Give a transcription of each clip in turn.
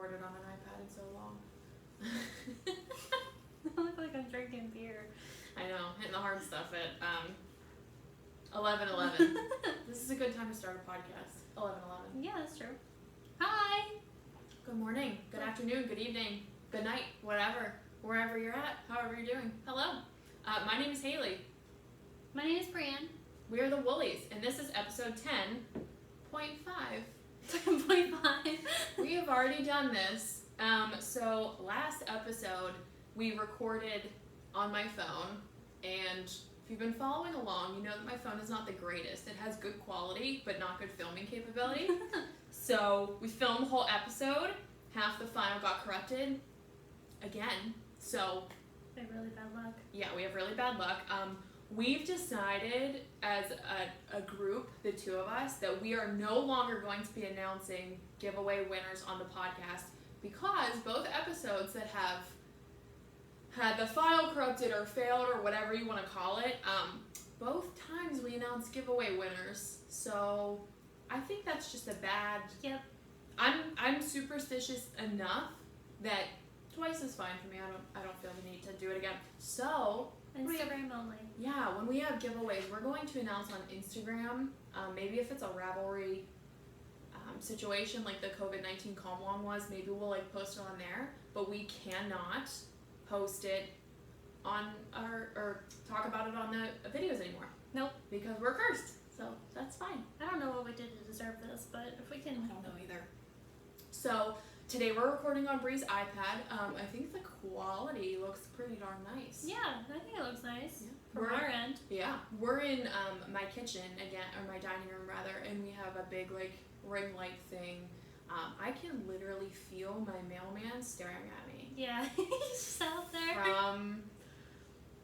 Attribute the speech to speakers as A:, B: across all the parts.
A: recorded on an iPad in so long.
B: I look like I'm drinking beer.
A: I know, hitting the hard stuff at 11:11. This is a good time to start a podcast. 11:11.
B: Yeah, that's true. Hi.
A: Good morning, good afternoon, good evening, good night, whatever, wherever you're at, however you're doing. Hello. My name is Haley.
B: My name is Brianne.
A: We are the Woolies, and this is episode 10.5.
B: 10.5.
A: We have already done this. So last episode we recorded on my phone, and if you've been following along, you know that my phone is not the greatest. It has good quality, but not good filming capability. So we filmed the whole episode. Half the file got corrupted again. So
B: I have really bad luck.
A: yeah, we have really bad luck. We've decided as a group, the two of us, that we are no longer going to be announcing giveaway winners on the podcast, because both episodes that have had the file corrupted or failed or whatever you want to call it, both times we announced giveaway winners. So I think that's just a bad...
B: Yep.
A: I'm superstitious enough that twice is fine for me. I don't feel the need to do it again. So...
B: Instagram only.
A: Yeah, when we have giveaways, we're going to announce on Instagram. Maybe if it's a Ravelry situation like the COVID-19 calm one was, maybe we'll like post it on there. But we cannot post it on or talk about it on the videos anymore.
B: Nope.
A: Because we're cursed. So that's fine.
B: I don't know what we did to deserve this, but if we can...
A: I don't know either. So today we're recording on Bree's iPad. I think the quality looks pretty darn nice.
B: Yeah, I think it looks nice.
A: Yeah.
B: From our end.
A: Yeah. We're in my kitchen again, or my dining room rather, and we have a big like ring light thing. I can literally feel my mailman staring at me.
B: Yeah, he's just out there.
A: From,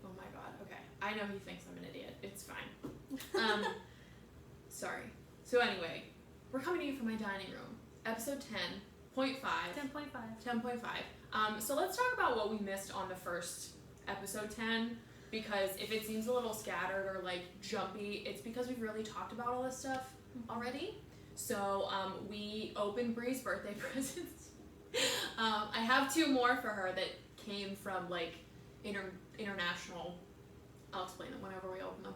A: oh my god, okay. I know he thinks I'm an idiot. It's fine. Sorry. So anyway, we're coming to you from my dining room. Episode 10.5. 10.5. So let's talk about what we missed on the first episode 10, because if it seems a little scattered or like jumpy, it's because we've really talked about all this stuff already. So we opened Bree's birthday presents. I have two more for her that came from like international. I'll explain them whenever we open them.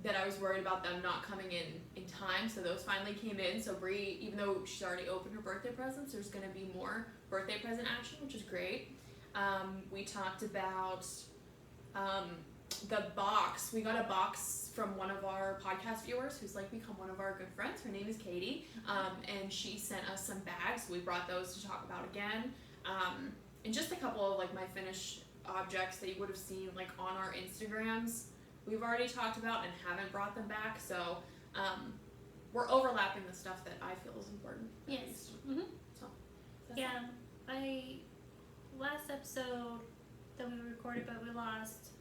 A: That I was worried about them not coming in time, so those finally came in. So Bree, even though she's already opened her birthday presents, there's going to be more birthday present action, which is great. We talked about the box. We got a box from one of our podcast viewers who's like become one of our good friends. Her name is Katie, and she sent us some bags. We brought those to talk about again, and just a couple of like my finished objects that you would have seen like on our Instagrams. We've already talked about and haven't brought them back, so we're overlapping the stuff that I feel is important.
B: Yes. Mm-hmm.
A: So
B: yeah, last episode that we recorded but we lost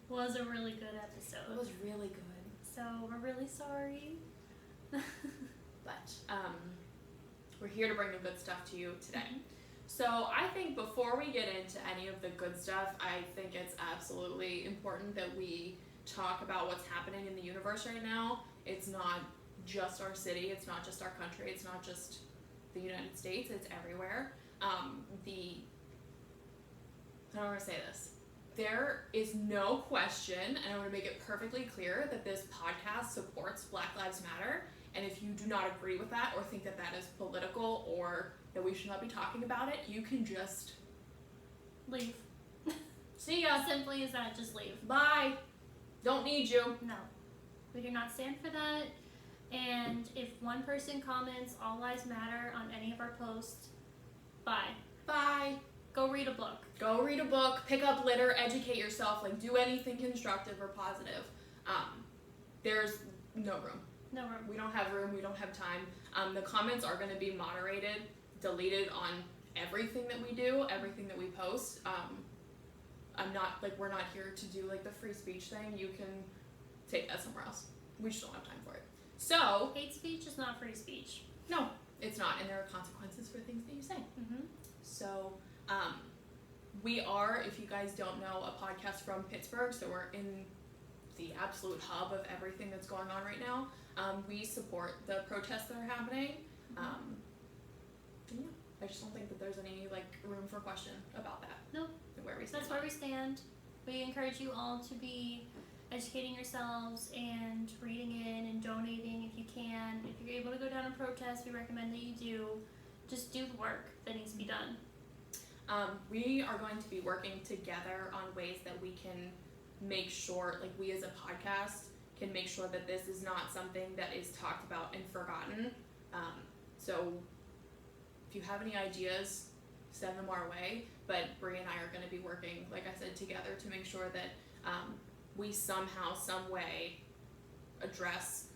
B: was a really good episode.
A: It was really good.
B: So we're really sorry.
A: But we're here to bring the good stuff to you today.
B: Mm-hmm.
A: So I think before we get into any of the good stuff, I think it's absolutely important that we talk about what's happening in the universe right now. It's not just our city, it's not just our country, it's not just the United States, it's everywhere. I don't want to say this. There is no question, and I want to make it perfectly clear, that this podcast supports Black Lives Matter, and if you do not agree with that or think that that is political or that we should not be talking about it, you can just
B: leave.
A: See ya.
B: Simply as that, just leave.
A: Bye. Don't need you.
B: No. We do not stand for that. And if one person comments all lives matter on any of our posts, bye.
A: Bye.
B: Go read a book.
A: Go read a book, pick up litter, educate yourself, like do anything constructive or positive. There's no room.
B: No room.
A: We don't have room, we don't have time. The comments are going to be moderated, deleted on everything that we do, everything that we post. We're not here to do like the free speech thing. You can take that somewhere else. We just don't have time for it. So,
B: hate speech is not free speech.
A: No, it's not, and there are consequences for things that you say.
B: Mm-hmm.
A: So, we are, if you guys don't know, a podcast from Pittsburgh, so we're in the absolute hub of everything that's going on right now. We support the protests that are happening. Yeah, I just don't think that there's any like room for question about that.
B: Nope.
A: Where we stand.
B: That's where we stand. We encourage you all to be educating yourselves and reading in and donating if you can. If you're able to go down and protest, we recommend that you do. Just do the work that needs to be done.
A: We are going to be working together on ways that we can make sure, like we as a podcast can make sure that this is not something that is talked about and forgotten. So if you have any ideas, send them our way. But Bree and I are going to be working, like I said, together to make sure that we somehow, some way address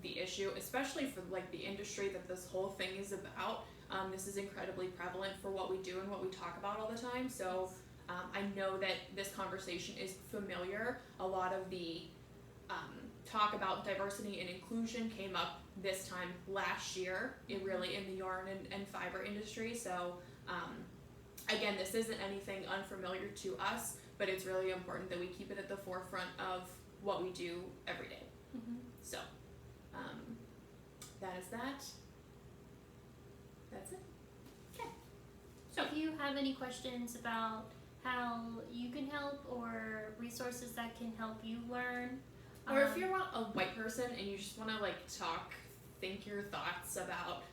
A: the issue, especially for like the industry that this whole thing is about. This is incredibly prevalent for what we do and what we talk about all the time. So I know that this conversation is familiar. A lot of the talk about diversity and inclusion came up this time last year, in the yarn and fiber industry. So again, this isn't anything unfamiliar to us, but it's really important that we keep it at the forefront of what we do every day.
B: Mm-hmm.
A: So that is that. That's it.
B: Okay. So if you have any questions about how you can help or resources that can help you learn,
A: or if you're a white person and you just want to like think your thoughts about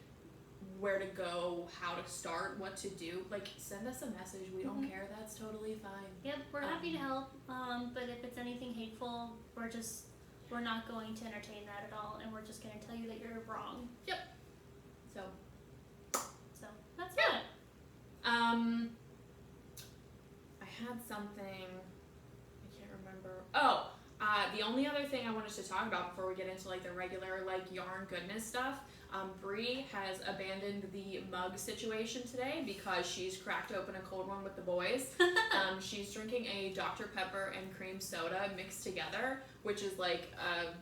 A: where to go, how to start, what to do, like send us a message. We don't care. That's totally fine.
B: Yep, we're happy to help. But if it's anything hateful, we're not going to entertain that at all, and we're just going to tell you that you're wrong.
A: Yep. So
B: that's it.
A: I had something, I can't remember. The only other thing I wanted to talk about before we get into like the regular like yarn goodness stuff, Bree has abandoned the mug situation today because she's cracked open a cold one with the boys. She's drinking a Dr. Pepper and cream soda mixed together, which is like a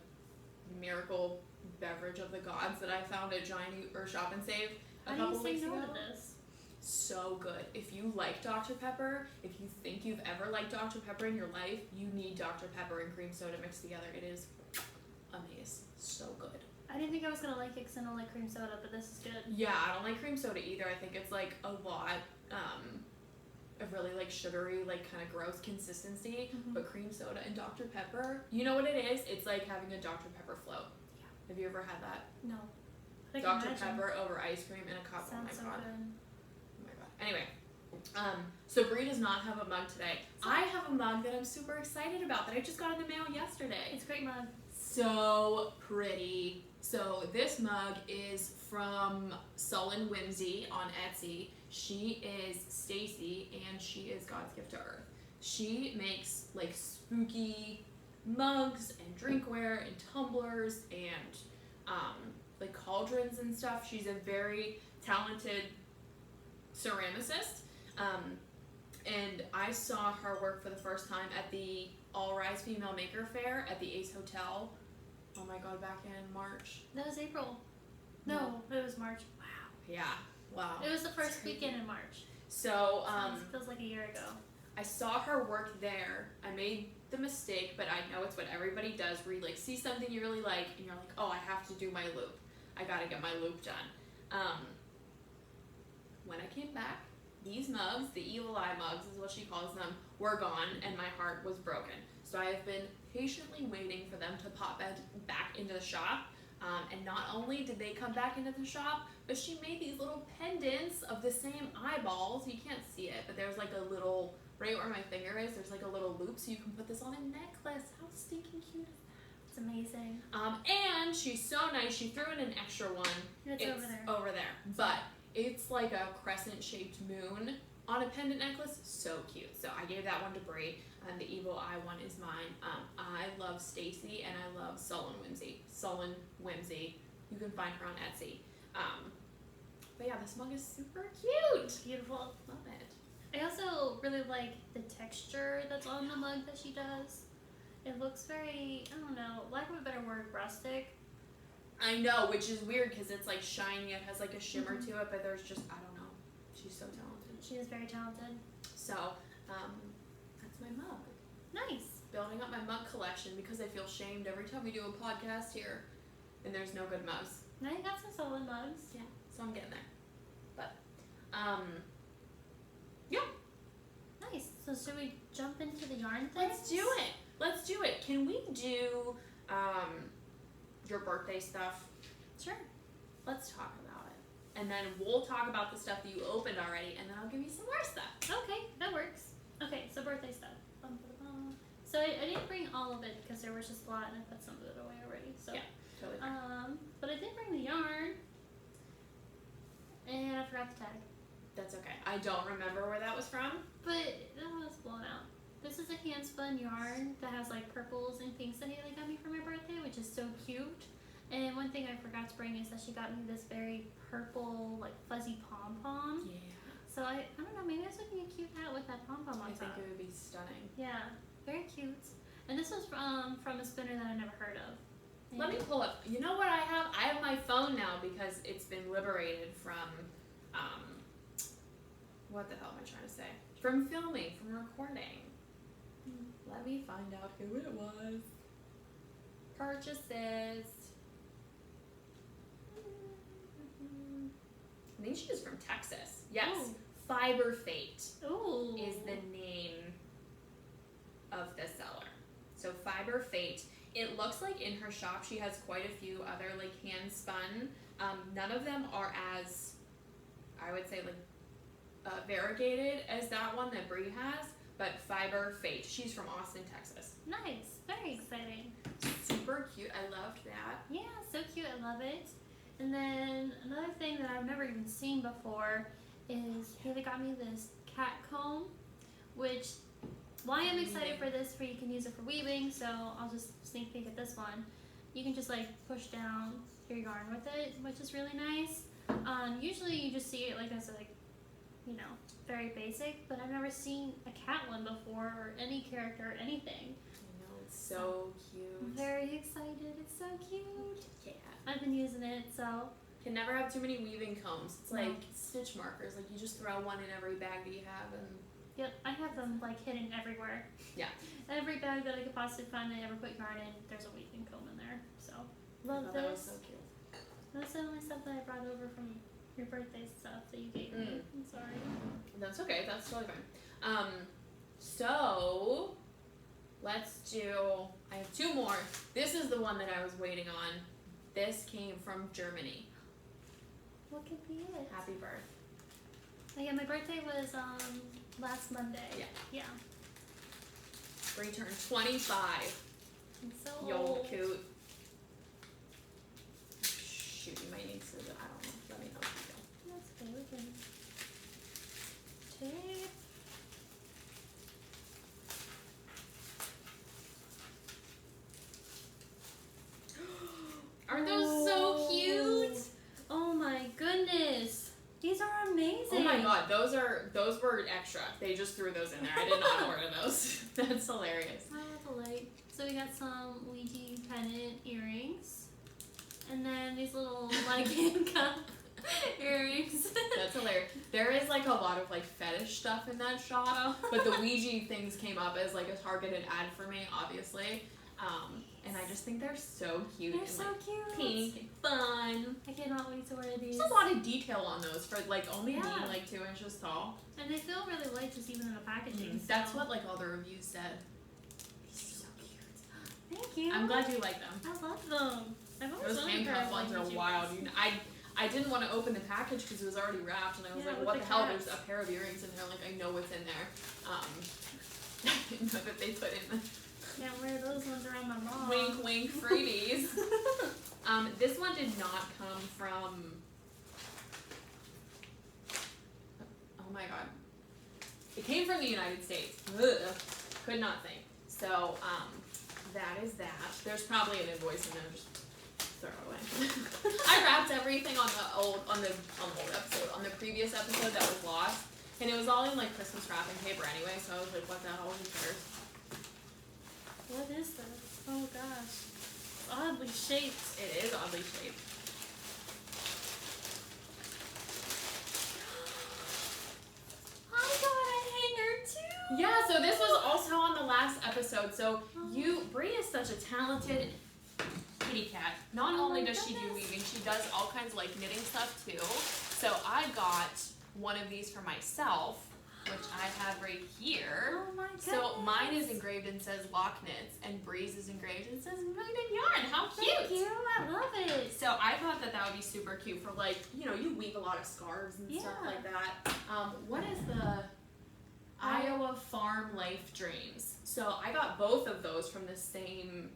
A: miracle beverage of the gods that I found at Giant or Shop and Save a couple weeks ago.
B: How do you say no to this?
A: So good. If you like Dr. Pepper, if you think you've ever liked Dr. Pepper in your life, you need Dr. Pepper and cream soda mixed together. It is amazing. So good.
B: I didn't think I was going to like it because I don't like cream soda, but this is good.
A: Yeah, I don't like cream soda either. I think it's like a lot of really like sugary, like kind of gross consistency.
B: Mm-hmm.
A: But cream soda and Dr. Pepper, you know what it is? It's like having a Dr. Pepper float.
B: Yeah.
A: Have you ever had that?
B: No.
A: Dr. Pepper over ice cream in a cup.
B: Sounds
A: oh
B: so
A: my god.
B: good.
A: Oh my god. Anyway, so Bree does not have a mug today. I have a mug that I'm super excited about that I just got in the mail yesterday.
B: It's a great mug.
A: So pretty. So this mug is from Sullen Whimsy on Etsy. She is Stacy and she is God's gift to Earth. She makes like spooky mugs and drinkware and tumblers and like cauldrons and stuff. She's a very talented ceramicist. And I saw her work for the first time at the All Rise Female Maker Fair at the Ace Hotel. Oh my god, back in March.
B: That was April. No, it was March. Wow.
A: Yeah, wow.
B: It was the first weekend in March.
A: So,
B: feels like a year ago.
A: I saw her work there. I made the mistake, but I know it's what everybody does, where you like see something you really like and you're like, oh, I have to do my loop. I gotta get my loop done. When I came back, these mugs, the evil eye mugs is what she calls them, were gone and my heart was broken. So I have been patiently waiting for them to pop back into the shop. And not only did they come back into the shop, but she made these little pendants of the same eyeballs. You can't see it, but there's like a little, right where my finger is, there's like a little loop so you can put this on a necklace. How stinking cute is that?
B: It's amazing.
A: And she's so nice, she threw in an extra one.
B: It's
A: over there. But it's like a crescent-shaped moon on a pendant necklace. So cute. So I gave that one to Bree, and the evil eye one is mine. I love Stacy, and I love Sullen Whimsy. Sullen Whimsy. You can find her on Etsy. But yeah, this mug is super cute.
B: It's beautiful.
A: Love it.
B: I also really like the texture that's on the mug that she does. It looks very, I don't know, lack of a better word, rustic.
A: I know, which is weird because it's like shiny. It has like a shimmer to it, but there's just, I don't know. She's so talented.
B: She is very talented.
A: So, that's my mug.
B: Nice.
A: Building up my mug collection because I feel shamed every time we do a podcast here and there's no good mugs.
B: Now you got some solid mugs.
A: Yeah, so I'm getting there. But Yeah.
B: Nice. So should we jump into the yarn things?
A: Let's do it. Can we do your birthday stuff?
B: Sure.
A: Let's talk about it. And then we'll talk about the stuff that you opened already, and then I'll give you some more stuff.
B: Okay, that works. Okay, so birthday stuff. So I didn't bring all of it because there was just a lot and I put some of it away already. So
A: yeah, totally.
B: But I did bring the yarn and I forgot the tag.
A: That's okay. I don't remember where that was from.
B: But that was blown out. This is a hand spun yarn that has like purples and pinks that Haley got me for my birthday, which is so cute. And one thing I forgot to bring is that she got me this very purple, like fuzzy pom pom.
A: Yeah.
B: So I don't know, maybe this would be a cute hat with that pom pom on top.
A: I think it would be stunning.
B: Yeah, very cute. And this was from a spinner that I never heard of. And
A: Let me pull up. You know what I have? I have my phone now because it's been liberated from, what the hell am I trying to say? From filming, from recording. Let me find out who it was. Purchases. I think she was from Texas. Yes.
B: Ooh.
A: Fiber Fate
B: Ooh.
A: is the name of the seller. So Fiber Fate. It looks like in her shop she has quite a few other like hand spun. None of them are as, I would say, like variegated as that one that Brie has. But Fiber Fate. She's from Austin, Texas.
B: Nice. Very exciting.
A: Super cute. I loved that.
B: Yeah, so cute. I love it. And then another thing that I've never even seen before is Haley got me this cat comb, which why I'm excited for this, for you can use it for weaving, so I'll just sneak peek at this one. You can just like push down your yarn with it, which is really nice. Usually you just see it like as like, you know, very basic, but I've never seen a cat one before, or any character, or anything.
A: I know, it's so cute.
B: I'm very excited. It's so cute.
A: Yeah.
B: I've been using it, so.
A: Can never have too many weaving combs. It's like
B: No.
A: stitch markers. Like you just throw one in every bag that you have, and
B: Yep, I have them like hidden everywhere.
A: Yeah.
B: Every bag that I could possibly find that I ever put yarn in, there's a weaving comb in there. So
A: I
B: love
A: thought
B: this.
A: that was so cute.
B: That's the only stuff that I brought over from your birthday stuff that you gave me. I'm sorry.
A: That's okay. That's totally fine. So let's do. I have two more. This is the one that I was waiting on. This came from Germany.
B: What could be it?
A: Happy birth.
B: Oh, yeah, my birthday was last Monday.
A: Yeah.
B: Yeah.
A: Brie turned 25.
B: I'm so
A: Yo,
B: old.
A: cute. Shoot, you might need to. I don't know. Let me know if you
B: That's okay. We can tape.
A: Aren't those so cute?
B: Oh my goodness. These are amazing.
A: Oh my god, those were extra. They just threw those in there. I did not order those. That's hilarious.
B: I have a light. So we got some Ouija pendant earrings. And then these little like handcuff earrings.
A: That's hilarious. There is like a lot of like fetish stuff in that shop, but the Ouija things came up as like a targeted ad for me, obviously. And I just think they're so cute.
B: They're
A: and
B: so
A: like
B: cute.
A: pink and fun.
B: I cannot wait to wear these.
A: There's a lot of detail on those for like only being
B: Yeah.
A: like 2 inches tall.
B: And they feel really light just even in the packaging.
A: That's
B: so.
A: what like all the reviews said. These are so cute.
B: Thank you.
A: I'm glad you like them.
B: I love them. I've always
A: Those
B: wanted a pair
A: handcuff
B: of
A: ones are
B: Ouija
A: wild.
B: ones.
A: I didn't want to open the package because it was already wrapped, and I was
B: Yeah,
A: like,
B: with
A: what
B: the
A: the hell?
B: caps.
A: There's a pair of earrings in there. Like, I know what's in there. I didn't know that they put in the
B: Can't wear those ones around my mom.
A: wink, wink freebies. This one did not come from. Oh my god. It came from the United States. Ugh. Could not think. So, that is that. There's probably an invoice in there. Just throw it away. I wrapped everything on the previous episode that was lost, and it was all in like Christmas wrapping paper anyway. So I was like, what the hell? Who cares?
B: What is this? Oh gosh. It's oddly shaped.
A: It is oddly shaped.
B: I got a hanger too.
A: Yeah, so this was also on the last episode. So Brie is such a talented kitty cat. Not
B: Oh
A: only
B: my
A: does she do
B: goodness.
A: weaving, she does all kinds of like knitting stuff too. So I got one of these for myself, which I have right here.
B: Oh my goodness.
A: So mine is engraved and says Lock Knits, and Bree's is engraved and says Million Yarn. How cute!
B: Thank you. I love it.
A: So I thought that would be super cute for like, you weave a lot of scarves and stuff like that. What is the Iowa Farm Life Dreams? So I got both of those from the same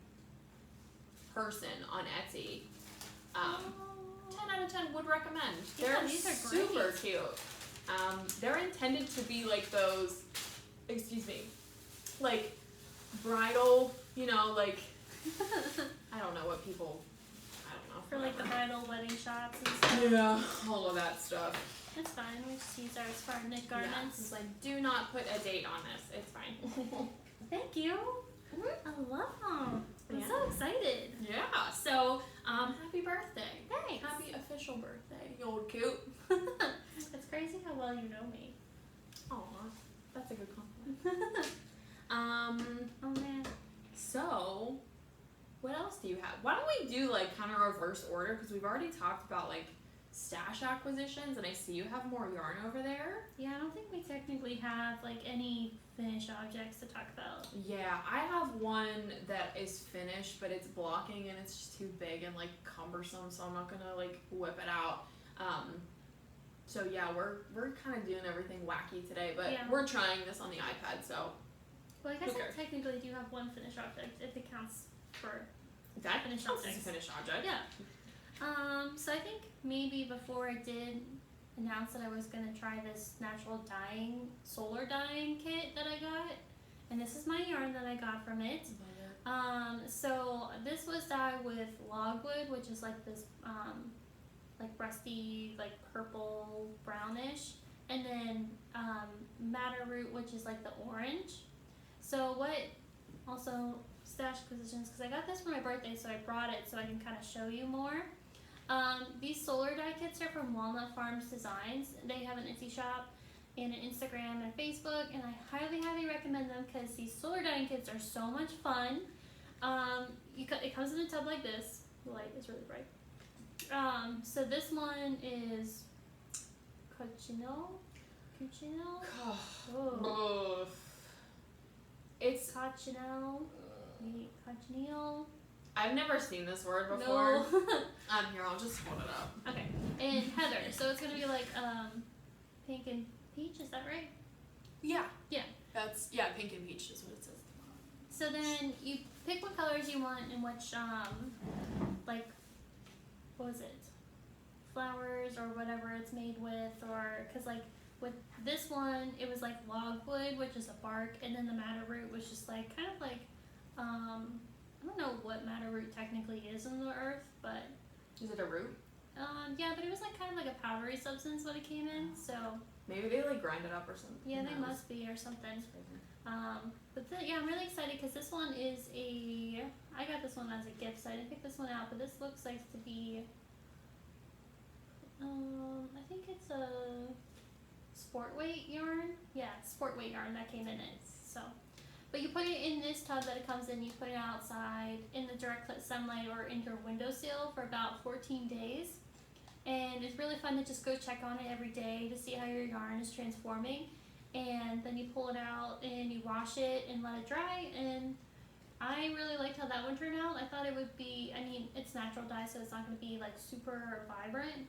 A: person on Etsy. 10 out of 10 would recommend. They're
B: these are
A: super
B: great.
A: cute. They're intended to be like those, like bridal, like, I don't know what people, I don't know.
B: For like the bridal wedding shots and stuff.
A: Yeah, all of that stuff.
B: It's fine. We just use ours for our knit
A: Yeah,
B: garments.
A: it's like, do not put a date on this. It's fine.
B: Thank you. I love them. I'm so excited.
A: Yeah, so, happy birthday.
B: Thanks.
A: Happy official birthday, you old coot.
B: It's crazy how well you know me.
A: Aw, that's a good compliment.
B: Oh man.
A: So, what else do you have? Why don't we do like kind of reverse order, because we've already talked about like stash acquisitions, and I see you have more yarn over there.
B: Yeah, I don't think we technically have like any finished objects to talk about.
A: Yeah, I have one that is finished, but it's blocking and it's just too big and like cumbersome, so I'm not gonna like whip it out. So yeah, we're kind of doing everything wacky today, but we're trying this on the iPad, so.
B: Well, I guess I technically do have one finished object if it counts for
A: That
B: finished
A: counts as a
B: objects.
A: finished object.
B: Yeah. So I think maybe before I did announce that I was gonna try this natural dyeing, solar dyeing kit that I got, and this is my yarn that I got from it. So this was dyed with logwood, which is like this like rusty, like purple brownish, and then madder root, which is like the orange. So what also stash acquisitions, because I got this for my birthday, so I brought it so I can kind of show you more. These solar dye kits are from Walnut Farms Designs. They have an Etsy shop and an Instagram and Facebook, and I highly recommend them because these solar dyeing kits are so much fun. It comes in a tub like this. The light is really bright. So this one is cochineal. Oh.
A: It's
B: Cochineal.
A: I've never seen this word before.
B: No.
A: Here, I'll just hold it up.
B: Okay. And heather. So it's gonna be like pink and peach. Is that right?
A: Yeah.
B: Yeah.
A: That's pink and peach is what it says.
B: So then you pick what colors you want and which like what was it? Flowers or whatever it's made with, or because like with this one it was like logwood, which is a bark, and then the madder root was just like kind of like I don't know what madder root technically is in the earth, but
A: is it a root?
B: Yeah, but it was like kind of like a powdery substance when it came in, so
A: maybe they like grind it up or something.
B: yeah, they must be or something. Yeah, I'm really excited because this one is I got this one as a gift, so I didn't pick this one out, but this looks like to be I think it's a sport weight yarn. Yeah, sport weight yarn that came in it. So, but you put it in this tub that it comes in. You put it outside in the direct sunlight or in your windowsill for about 14 days, and it's really fun to just go check on it every day to see how your yarn is transforming. And then you pull it out and you wash it and let it dry. And I really liked how that one turned out. I thought it would be. I mean, it's natural dye, so it's not going to be like super vibrant.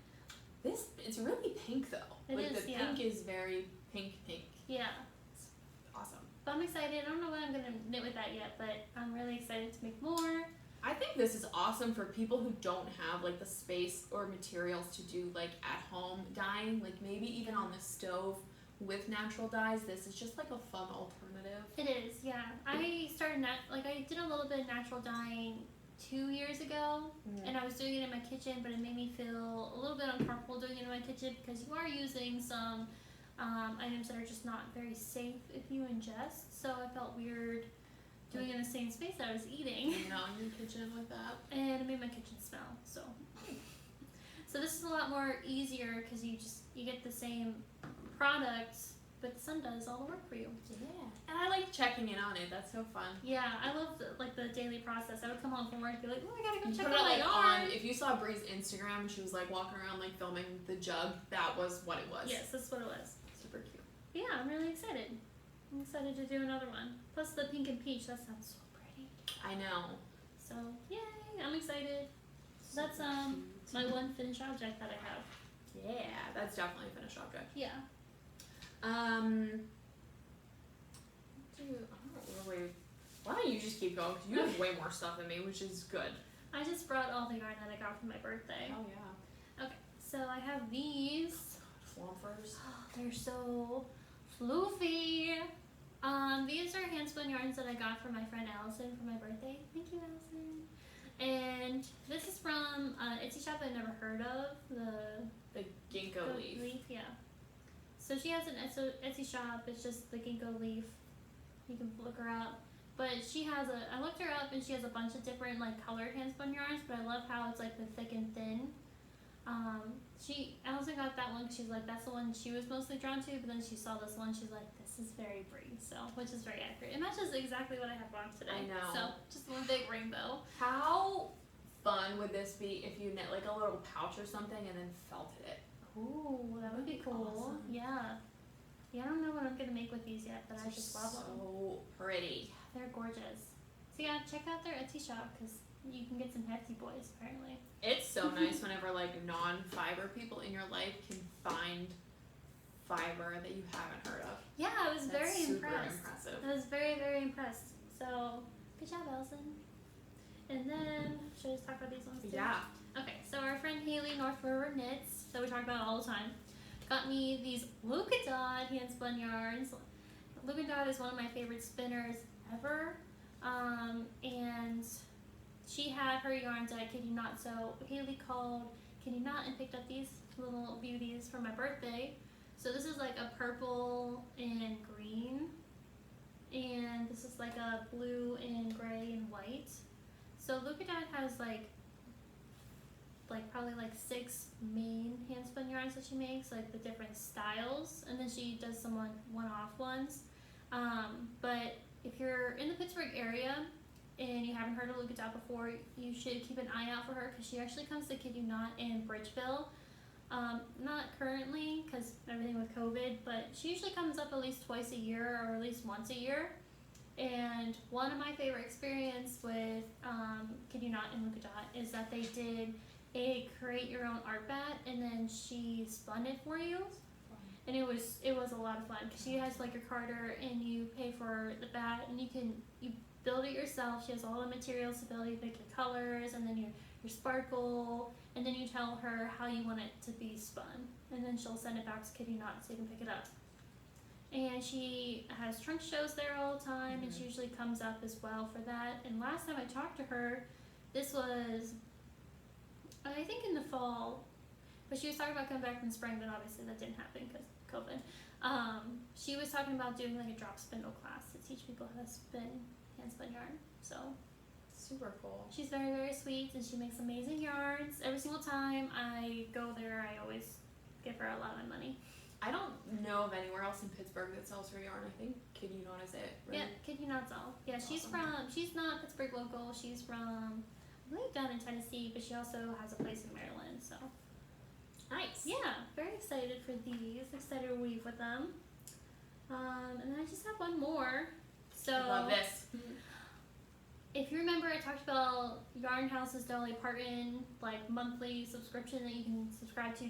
A: It's really pink though.
B: It
A: like
B: is,
A: the pink is very pink.
B: Yeah.
A: It's awesome.
B: But I'm excited. I don't know what I'm gonna knit with that yet, but I'm really excited to make more.
A: I think this is awesome for people who don't have like the space or materials to do like at home dyeing, like maybe even on the stove with natural dyes. This is just like a fun alternative.
B: It is, yeah. I started I did a little bit of natural dyeing 2 years ago, and I was doing it in my kitchen, but it made me feel a little bit uncomfortable doing it in my kitchen because you are using some items that are just not very safe if you ingest. So I felt weird doing it in the same space that I was eating.
A: Not in your kitchen with that.
B: And it made my kitchen smell. So this is a lot more easier because you get the same products but the sun does all the work for you.
A: Yeah. And I like checking in on it. That's so fun.
B: Yeah, I love the daily process. I would come home from work and be like, oh, I gotta go
A: You
B: check
A: put
B: on
A: it
B: my
A: like
B: yarn.
A: if you saw Bree's Instagram and she was like walking around like filming the jug, that was what it was.
B: Yes, that's what it was.
A: Super cute.
B: Yeah, I'm really excited. I'm excited to do another one. Plus the pink and peach, that sounds so pretty.
A: I know.
B: So, yay, I'm excited. So that's my one finished object that I have.
A: Yeah, that's definitely a finished object.
B: Yeah.
A: Why don't you just keep going? Because you have way more stuff than me, which is good.
B: I just brought all the yarn that I got for my birthday.
A: Oh yeah.
B: Okay, so I have these.
A: Flompers.
B: They're so floofy. These are hand spun yarns that I got from my friend Allison for my birthday. Thank you, Allison. And this is from Etsy shop I've never heard of.
A: The ginkgo leaf.
B: Yeah. So she has an Etsy shop. It's just the ginkgo leaf. You can look her up. But I looked her up and she has a bunch of different like colored hand spun yarns. But I love how it's like the thick and thin. Allison got that one because she's like that's the one she was mostly drawn to. But then she saw this one. She's like this is very Bree. So which is very accurate. It matches exactly what I have on today.
A: I know.
B: So just one big rainbow.
A: How fun would this be if you knit like a little pouch or something and then felted it?
B: Ooh, that would be cool.
A: Awesome.
B: Yeah. Yeah, I don't know what I'm gonna make with these yet, but I just love them.
A: So pretty.
B: They're gorgeous. So yeah, check out their Etsy shop because you can get some hefty boys apparently.
A: It's so nice whenever like non-fiber people in your life can find fiber that you haven't heard of.
B: Yeah, I was very
A: super
B: impressed.
A: impressive.
B: I was very, very impressed. So good job, Allison. And then should I just talk about these ones too?
A: Yeah.
B: Okay, so our friend Haley North River Knits, that we talk about all the time, got me these Luca Dodd hand spun yarns. Luca Dodd is one of my favorite spinners ever. And she had her yarns at Kid You Not, so Haley called Kid You Not and picked up these little beauties for my birthday. So this is like a purple and green, and this is like a blue and gray and white. So Luca Dodd has like probably like 6 main hand spun yarns that she makes, like the different styles, and then she does some one-off ones. But if you're in the Pittsburgh area and you haven't heard of Luca Dodd before, you should keep an eye out for her because she actually comes to Kid You Not in Bridgeville. Not currently because everything with COVID, but she usually comes up at least twice a year or at least once a year. And one of my favorite experience with Kid You Not and Luca Dodd is that they did a create your own art bat and then she spun it for you. And it was a lot of fun because she has like your carder and you pay for the bat and you build it yourself. She has all the materials to build. You pick your colors and then your sparkle, and then you tell her how you want it to be spun, and then she'll send it back to Kid You Not so you can pick it up. And she has trunk shows there all the time, and she usually comes up as well for that. And last time I talked to her, this was I think in the fall, but she was talking about coming back in the spring, but obviously that didn't happen because COVID. She was talking about doing like a drop spindle class to teach people how to spin hand spun yarn. So
A: super cool.
B: she's very, very sweet and she makes amazing yarns. Every single time I go there, I always give her a lot of money.
A: I don't know of anywhere else in Pittsburgh that sells her yarn. I think Kid You Not is it. Right?
B: Yeah, Kid You Not's all. Yeah,
A: Awesome.
B: she's not Pittsburgh local. She's from, I believe, down in Tennessee, but she also has a place in Maryland. So
A: Nice.
B: yeah, very excited for these. Excited to weave with them. And then I just have one more. So
A: I love this.
B: if you remember, I talked about Yarn House's Dolly Parton like monthly subscription that you can subscribe to.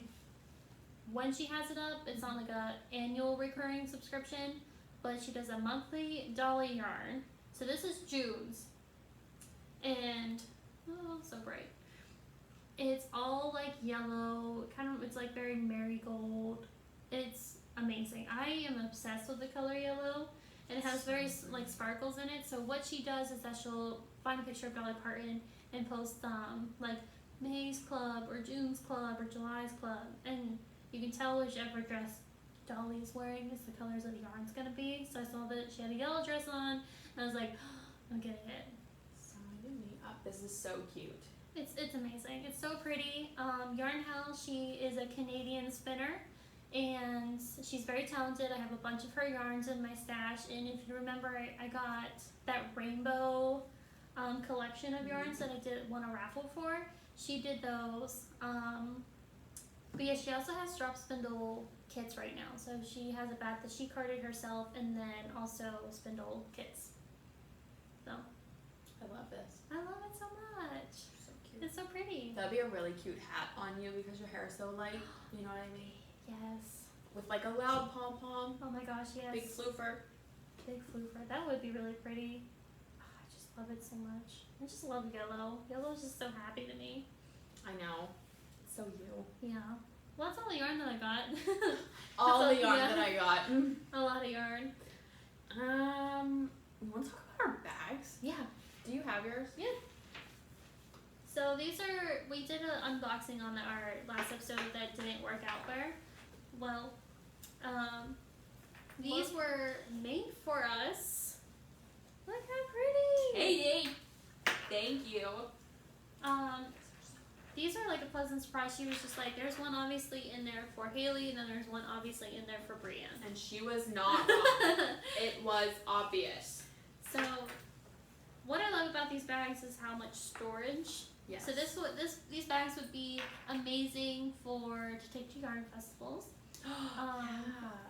B: When she has it up, it's not like a annual recurring subscription, but she does a monthly Dolly yarn. So this is June's, and oh, so bright. It's all like yellow, it's like very marigold. It's amazing. I am obsessed with the color yellow, and it has very like sparkles in it. So what she does is that she'll find a picture of Dolly Parton and post like May's club or June's club or July's club, and you can tell whichever dress Dolly's wearing is the colors of the yarn's gonna be. So I saw that she had a yellow dress on, and I was like, I'm getting it.
A: Sign me up. This is so cute.
B: It's amazing. It's so pretty. Yarn House, she is a Canadian spinner, and she's very talented. I have a bunch of her yarns in my stash, and if you remember, I got that rainbow collection of yarns that I won a raffle for. She did those. But yeah, she also has drop spindle kits right now. So she has a bat that she carded herself, and then also spindle kits. So
A: I love this.
B: I love it so much.
A: So cute.
B: It's so pretty.
A: That'd be a really cute hat on you because your hair is so light. You know what I mean?
B: Yes.
A: With like a loud pom pom.
B: Oh my gosh, yes.
A: Big floofer.
B: Big floofer. That would be really pretty. Oh, I just love it so much. I just love yellow. Yellow's just so happy to me.
A: I know. It's so you.
B: Yeah. Well, that's all the yarn that I got.
A: All the yarn
B: yeah.
A: that I got.
B: A lot of yarn.
A: We want to talk about our bags?
B: Yeah.
A: Do you have yours?
B: Yeah. So these are, we did an unboxing on our last episode that didn't work out well. These were made for us. Look how pretty.
A: Hey. Thank you.
B: These are like a pleasant surprise. She was just like, there's one obviously in there for Haley, and then there's one obviously in there for Brienne.
A: And she was not wrong. It was obvious.
B: So, what I love about these bags is how much storage.
A: Yes.
B: So these bags would be amazing to take to yarn festivals.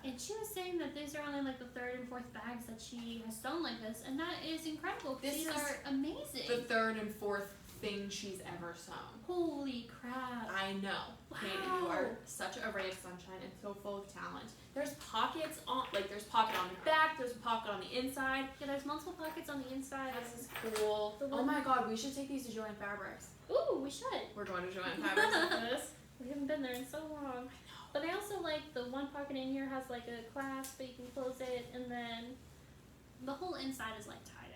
B: And she was saying that these are only like the third and fourth bags that she has sewn like this, and that is incredible. These are amazing.
A: The third and fourth thing she's ever sewn.
B: Holy crap!
A: I know.
B: Wow.
A: Kate, you are such a ray of sunshine and so full of talent. There's pockets on, there's pocket on the back. There's a pocket on the inside.
B: Yeah, there's multiple pockets on the inside.
A: This is cool. Oh my God, we should take these to Joanne Fabrics.
B: Ooh, we should.
A: We're going to Joanne Fabrics after this.
B: We haven't been there in so long. But I also like the one pocket in here has like a clasp, but you can close it, and then the whole inside is like tie-dye.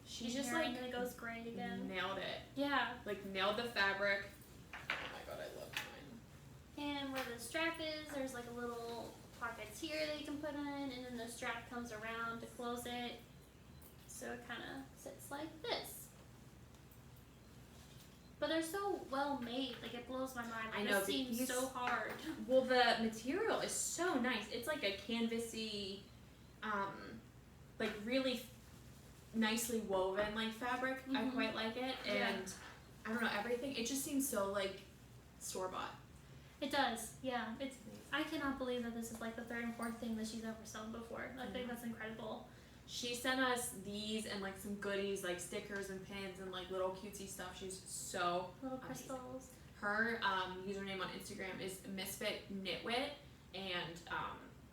A: She's just like,
B: and then it goes gray again.
A: Nailed it.
B: Yeah.
A: Like nailed the fabric. Oh my God, I love mine.
B: And where the strap is, there's like a little pockets here that you can put in, and then the strap comes around to close it. So it kind of sits like this. But they're so well made, like it blows my mind.
A: I know,
B: It seems so hard.
A: Well, the material is so nice. It's like a canvasy, like really nicely woven like fabric. I
B: Mhm.
A: quite like it, and I don't know, everything. It just seems so like store bought.
B: It does, yeah. I cannot believe that this is like the third and fourth thing that she's ever sewn before. I think that's incredible.
A: She sent us these and like some goodies, like stickers and pins and like little cutesy stuff. She's so
B: Little
A: amazing.
B: crystals.
A: Her username on Instagram is Misfit Knitwit, and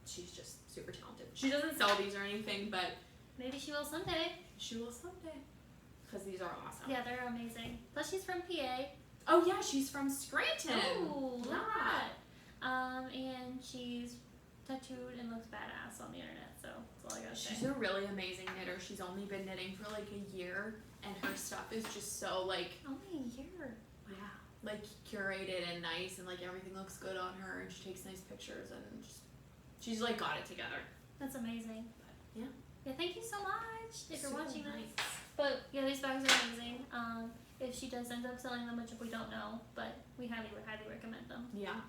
A: she's just super talented. She doesn't sell these or anything, but
B: Maybe she will someday.
A: she will someday. Because these are awesome.
B: Yeah, they're amazing. Plus she's from PA.
A: Oh yeah, she's from Scranton.
B: Oh, look
A: Yeah.
B: at that. And she's tattooed and looks badass on the internet, so that's all I gotta
A: She's
B: say.
A: a really amazing knitter. She's only been knitting for like a year, and her stuff is just so like,
B: Only a year.
A: yeah, like curated and nice, and like everything looks good on her, and she takes nice pictures, and just she's like got it together.
B: That's amazing.
A: Yeah.
B: Yeah, thank you so much if you're
A: Super
B: watching
A: nice.
B: this. But yeah, these bags are amazing. If she does end up selling them, which we don't know, but we highly recommend them.
A: Yeah.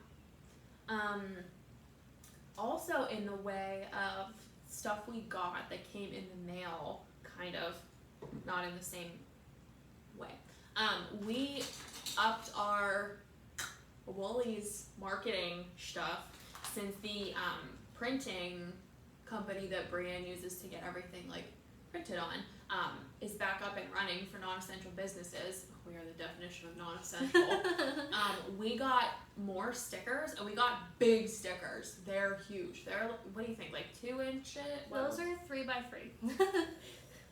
A: Also in the way of stuff we got that came in the mail, kind of, not in the same way. We upped our Woolies marketing stuff since the printing company that Brienne uses to get everything like printed on is back up and running for non-essential businesses. We are the definition of non-essential. We got more stickers, and we got big stickers. They're huge. They're, what do you think, like 2 inches?
B: Those are 3x3.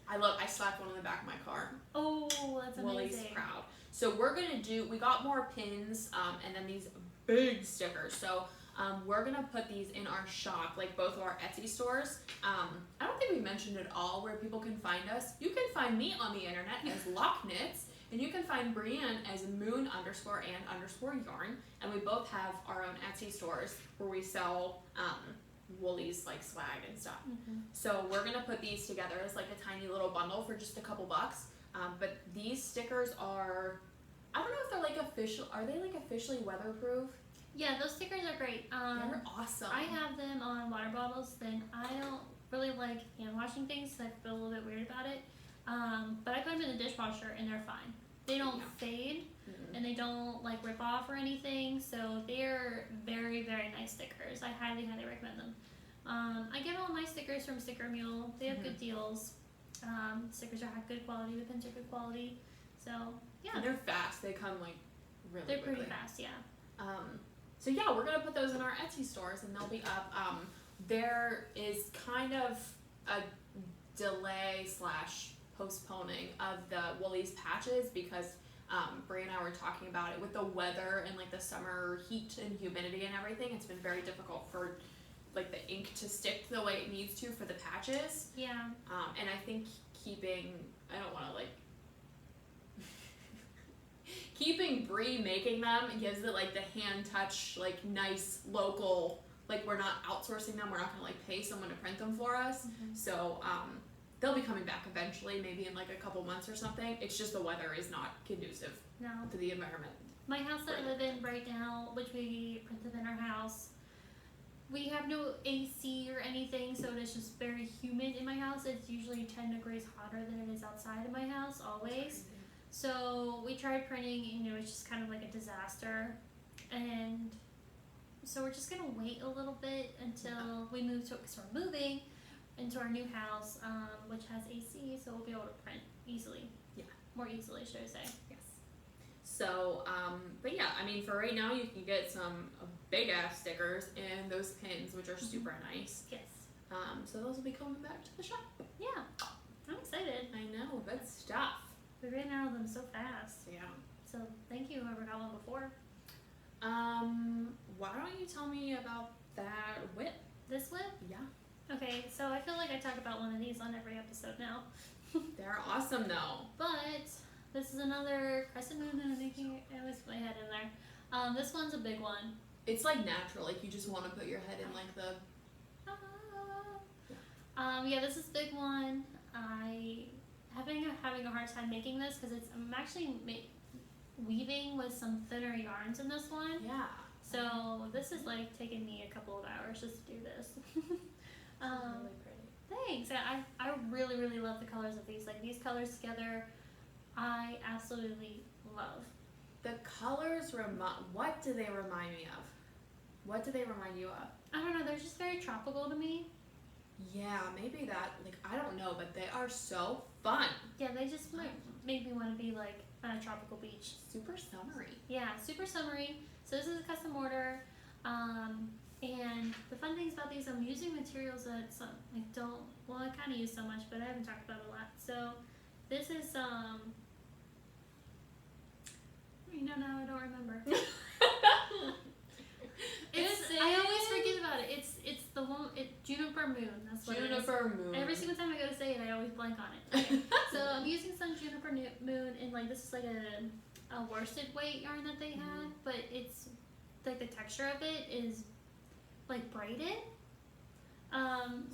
A: I slapped one on the back of my car.
B: Oh, that's amazing.
A: Woolies proud. So we're gonna we got more pins, and then these big stickers. So we're gonna put these in our shop, like both of our Etsy stores. I don't think we mentioned at all where people can find us. You can find me on the internet as Lock Knits, and you can find Brienne as moon_and_yarn. And we both have our own Etsy stores where we sell Woolies like swag and stuff.
B: Mm-hmm.
A: So we're gonna put these together as like a tiny little bundle for just a couple bucks. But these stickers are, I don't know if they're like official. Are they like officially weatherproof?
B: Yeah, those stickers are great.
A: They're awesome.
B: I have them on water bottles. Then I don't really like hand washing things, so I feel a little bit weird about it. But I put them in the dishwasher and they're fine. They don't fade and they don't like rip off or anything. So they're very, very nice stickers. I highly, highly recommend them. I get all my stickers from Sticker Mule. They have good deals. Stickers are good quality. The pins are good quality. So yeah,
A: and they're fast. They come like really
B: they're
A: quickly.
B: pretty fast. Yeah.
A: So yeah, we're gonna put those in our Etsy stores and they'll be up. There is kind of a delay / postponing of the Woolies patches because Brie and I were talking about it with the weather and like the summer heat and humidity and everything. It's been very difficult for like the ink to stick the way it needs to for the patches.
B: Yeah.
A: And I think I don't want to like keeping Brie making them gives it like the hand touch, like nice local, like we're not outsourcing them, we're not gonna like pay someone to print them for us. So they'll be coming back eventually, maybe in like a couple months or something. It's just the weather is not conducive to the environment.
B: My house that I live in right now, which we printed in our house, we have no AC or anything, so it's just very humid in my house. It's usually 10 degrees hotter than it is outside of my house, always. So we tried printing, and it was just kind of like a disaster. And so we're just gonna wait a little bit until we move to, because we're moving into our new house, which has AC, so we'll be able to print easily.
A: Yeah.
B: More easily, should I say.
A: Yes. So, but yeah, I mean, for right now, you can get some big ass stickers and those pins, which are super nice.
B: Yes.
A: So those will be coming back to the shop.
B: Yeah. I'm excited.
A: I know, good stuff.
B: We ran out of them so fast.
A: Yeah.
B: So thank you, whoever got one before.
A: Why don't you tell me about that whip?
B: This whip?
A: Yeah.
B: Okay, so I feel like I talk about one of these on every episode now.
A: They're awesome though.
B: But this is another crescent moon, and I always put my head in there. This one's a big one.
A: It's like natural, like you just want to put your head in like the...
B: Yeah, this is a big one. I having a hard time making this because I'm actually weaving with some thinner yarns in this one.
A: Yeah.
B: So this is like taking me a couple of hours just to do this.
A: Really pretty.
B: Thanks. I really, really love the colors of these. Like these colors together, I absolutely love.
A: The colors what do they remind me of? What do they remind you of?
B: I don't know, they're just very tropical to me.
A: Yeah, maybe that, like, I don't know, but they are so fun.
B: Yeah, they just make me want to be like on a tropical beach.
A: Super summery.
B: Yeah, super summery. So this is a custom order. And the fun things about these, I'm using materials that I kind of use so much, but I haven't talked about a lot. So this is, no, I don't remember. I always forget about it. It's the one, Juniper Moon. That's what
A: Juniper Moon.
B: Every single time I go to say it, I always blank on it. Okay. So I'm using some Juniper Moon, and like this is like a worsted weight yarn that they had, but it's like the texture of it is like braided,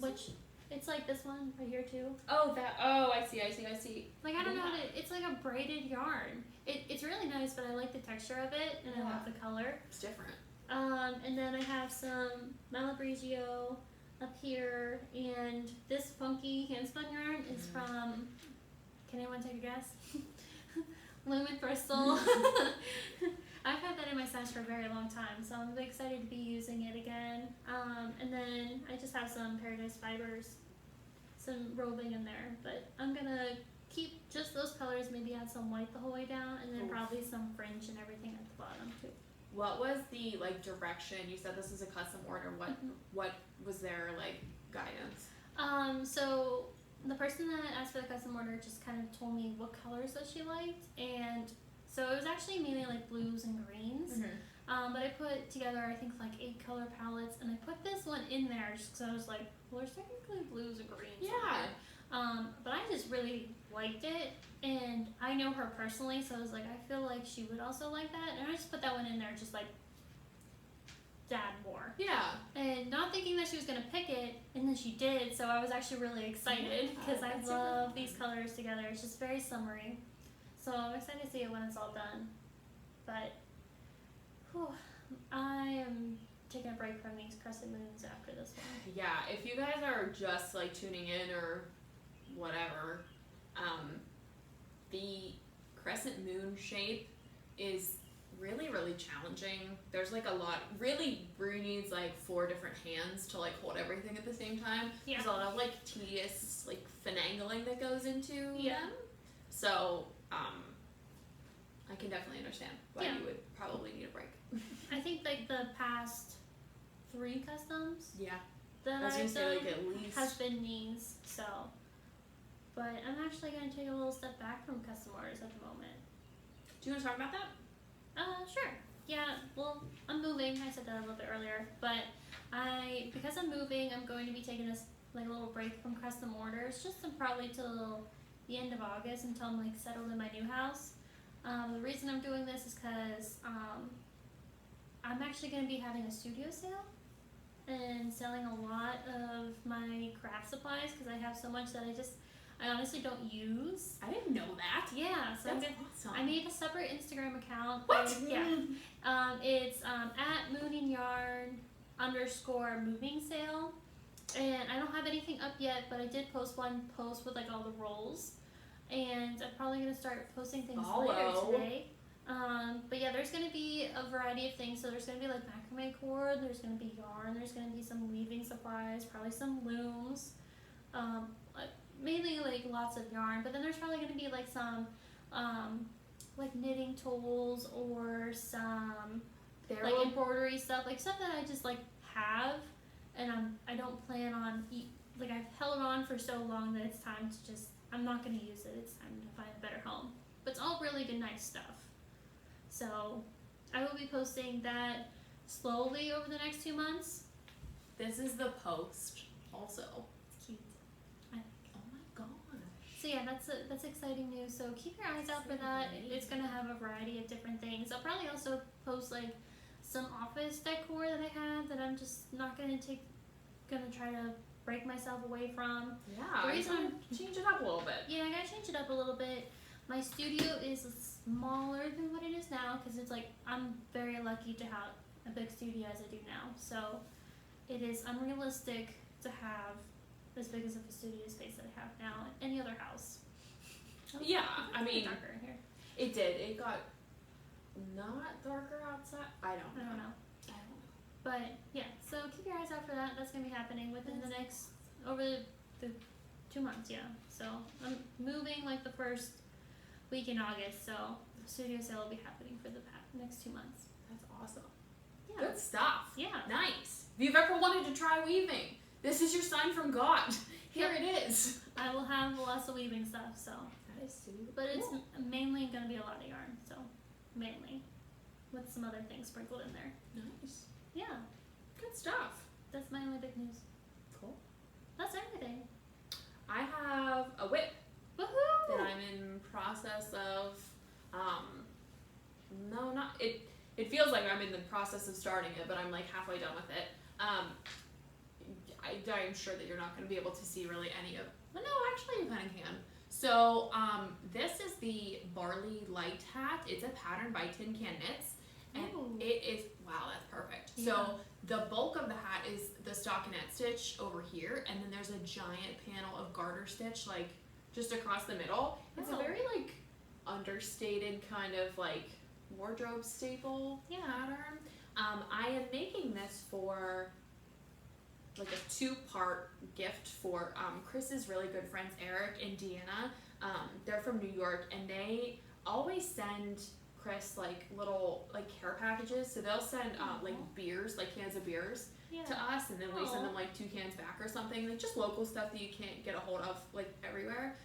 B: which it's like this one right here too.
A: Oh, I see.
B: Like I don't know it's like a braided yarn. It's really nice, but I like the texture of it, and I love the color.
A: It's different.
B: And then I have some Malabrigio up here, and this funky handspun yarn is from, can anyone take a guess? Lumen Bristol. I've had that in my stash for a very long time, so I'm excited to be using it again. And then I just have some Paradise Fibers, some roving in there, but I'm gonna keep just those colors, maybe add some white the whole way down, and then probably some fringe and everything at the bottom too.
A: What was the like direction? You said this is a custom order. What was their like guidance?
B: So the person that asked for the custom order just kind of told me what colors that she liked, and so it was actually mainly like blues and greens. But I put together I think like 8 color palettes, and I put this one in there just because I was like, well, there's technically blues and greens.
A: Yeah.
B: But I just really liked it, and I know her personally, so I was like, I feel like she would also like that, and I just put that one in there just like to add more.
A: Yeah.
B: And not thinking that she was gonna pick it, and then she did, so I was actually really excited because I love these colors together. It's just very summery, so I'm excited to see it when it's all done. But I am taking a break from these crescent moons after this one.
A: Yeah, if you guys are just like tuning in or whatever, the crescent moon shape is really, really challenging. There's like a lot, really, Brie needs like 4 different hands to like hold everything at the same time.
B: Yeah.
A: There's a lot of like tedious like finagling that goes into
B: Yeah.
A: them. So, I can definitely understand why you would probably need a break.
B: I think like the past 3 customs
A: Yeah.
B: that
A: I was gonna
B: I've
A: say
B: done
A: like at least.
B: has been knees, so. But I'm actually going to take a little step back from custom orders at the moment.
A: Do you want to talk about that?
B: Sure. Yeah, well, I'm moving. I said that a little bit earlier, but because I'm moving, I'm going to be taking this like a little break from custom orders, just probably till the end of August until I'm like settled in my new house. The reason I'm doing this is because I'm actually going to be having a studio sale and selling a lot of my craft supplies because I have so much that I honestly don't use.
A: I didn't know that.
B: Yeah, so
A: That's awesome.
B: I made a separate Instagram account.
A: What?
B: Yeah. It's at @mooningyarn_moving sale. And I don't have anything up yet, but I did post one post with like all the rolls. And I'm probably going to start posting things later today. But yeah, there's going to be a variety of things. So there's going to be like macrame cord, there's going to be yarn, there's going to be some weaving supplies, probably some looms. Mainly like lots of yarn, but then there's probably going to be like some like knitting tools or some embroidery stuff, like stuff that I just like have, and I don't plan on like I've held on for so long that it's time to just, I'm not going to use it. It's time to find a better home. But it's all really good, nice stuff. So I will be posting that slowly over the next 2 months.
A: This is the post also.
B: It's cute.
A: Oh my gosh.
B: So yeah, that's exciting news. So keep your eyes out for that. It's gonna have a variety of different things. I'll probably also post like some office decor that I have that I'm just not gonna try to break myself away from.
A: Yeah.
B: The reason
A: change it up a little bit.
B: Yeah, I gotta change it up a little bit. My studio is smaller than what it is now because it's like I'm very lucky to have a big studio as I do now. So it is unrealistic to have as big as of a studio space that I have now in any other house.
A: Yeah, I mean,
B: darker in here.
A: It did. It got not darker outside. I don't know.
B: But yeah, so keep your eyes out for that. That's gonna be happening within the next over the 2 months. Yeah. So I'm moving like the first week in August. So the studio sale will be happening for the next 2 months.
A: That's awesome.
B: Yeah.
A: Good stuff.
B: Yeah.
A: Nice. If you've ever wanted to try weaving, this is your sign from God. Here it is.
B: I will have lots of weaving stuff. So.
A: That is super
B: But it's
A: cool.
B: mainly gonna be a lot of yarn. So mainly, with some other things sprinkled in there.
A: Nice.
B: Yeah.
A: Good stuff.
B: That's my only big news.
A: Cool.
B: That's everything.
A: I have a whip
B: Woohoo!
A: that I'm in process of, no, not, it feels like I'm in the process of starting it, but I'm like halfway done with it. I'm sure that you're not going to be able to see really any of, well, no, actually you kind of can. So, this is the Barley Light Hat. It's a pattern by Tin Can Knits, and it is, wow, that's perfect.
B: Yeah.
A: So, the bulk of the hat is the stockinette stitch over here, and then there's a giant panel of garter stitch, like, just across the middle. It's a very, like, understated kind of, like, wardrobe staple pattern. I am making this for, like, a 2-part gift for Chris's really good friends, Eric and Deanna. They're from New York, and they always send Chris, like, little, like, care packages. So they'll send, like, beers, like, cans of beers to us, and then we send them, like, 2 cans back or something. Like, just local stuff that you can't get a hold of, like, everywhere.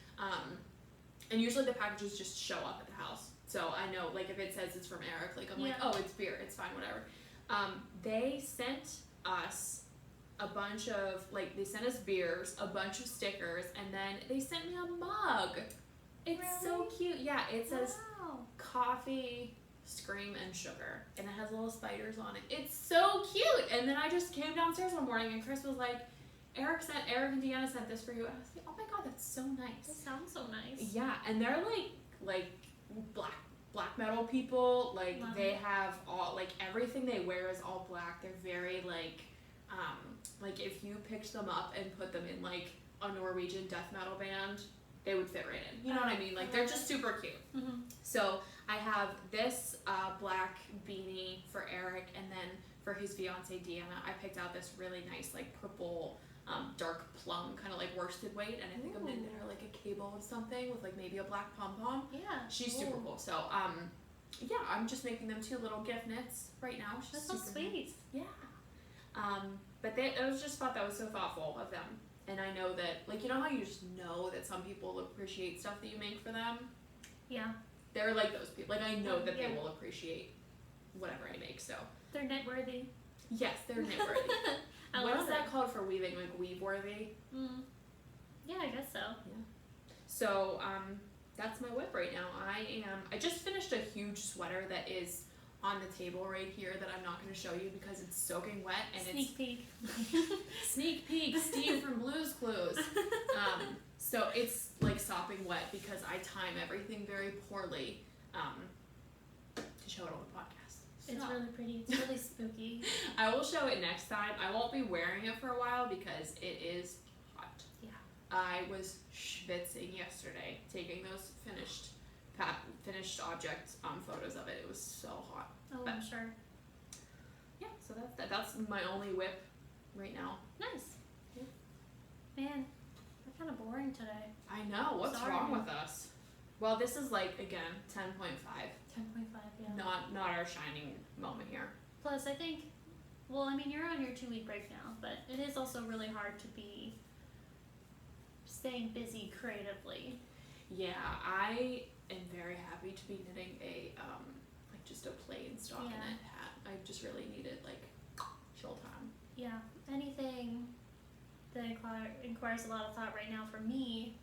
A: And usually the packages just show up at the house. So I know, like, if it says it's from Eric, like, I'm like, oh, it's beer, it's fine, whatever. They sent us a bunch of, like, they sent us beers, a bunch of stickers, and then they sent me a mug. It's so cute. Yeah, it says coffee, scream, and sugar, and it has little spiders on it. It's so cute. And then I just came downstairs one morning, and Chris was like, Eric and Deanna sent this for you. And I was like, oh my god, that's so nice.
B: That sounds so nice.
A: Yeah, and they're like black black metal people, like
B: Love
A: they
B: it.
A: have all, like everything they wear is all black. They're very like if you picked them up and put them in like a Norwegian death metal band, they would fit right in. You know what I mean? Like they're just super cute.
B: Mm-hmm.
A: So I have this black beanie for Eric, and then for his fiance Deanna, I picked out this really nice like purple dark plum kind of like worsted weight, and I think I'm gonna knit her like a cable of something with like maybe a black pom pom.
B: Yeah.
A: She's super cool. So yeah, I'm just making them 2 little gift knits right now. She's
B: That's so
A: super
B: sweet.
A: nice. Yeah. But I was just thought that was so thoughtful of them. And I know that, like, you know how you just know that some people appreciate stuff that you make for them?
B: Yeah.
A: They're like those people. Like, I know that
B: Yeah.
A: they will appreciate whatever I make, so.
B: They're knit worthy.
A: Yes, they're knit-worthy.
B: I
A: What
B: love
A: is that
B: it.
A: called for weaving? Like, weave-worthy?
B: Yeah, I guess so.
A: So, that's my whip right now. I just finished a huge sweater that is on the table right here that I'm not going to show you because it's soaking wet, and
B: Sneak peek.
A: Sneak peek, Steve from Blue's Clues. So it's like sopping wet because I time everything very poorly to show it on the podcast.
B: It's
A: So,
B: really pretty. It's really spooky.
A: I will show it next time. I won't be wearing it for a while because it is hot.
B: Yeah.
A: I was schwitzing yesterday taking those finished object photos of it. It was so hot.
B: Oh,
A: But-
B: I'm sure.
A: Yeah, so that's my only whip right now.
B: Nice.
A: Yeah.
B: Man, we're kind of boring today.
A: I know. What's
B: Sorry.
A: wrong with us? Well, this is like again 10.5.
B: 10.5, yeah.
A: Not our shining moment here.
B: Plus, I think, well, I mean, you're on your 2-week break now, but it is also really hard to be staying busy creatively.
A: Yeah, I am very happy to be knitting a like just a plain stockinette hat. I just really needed like chill time.
B: Yeah, anything that requires a lot of thought right now for me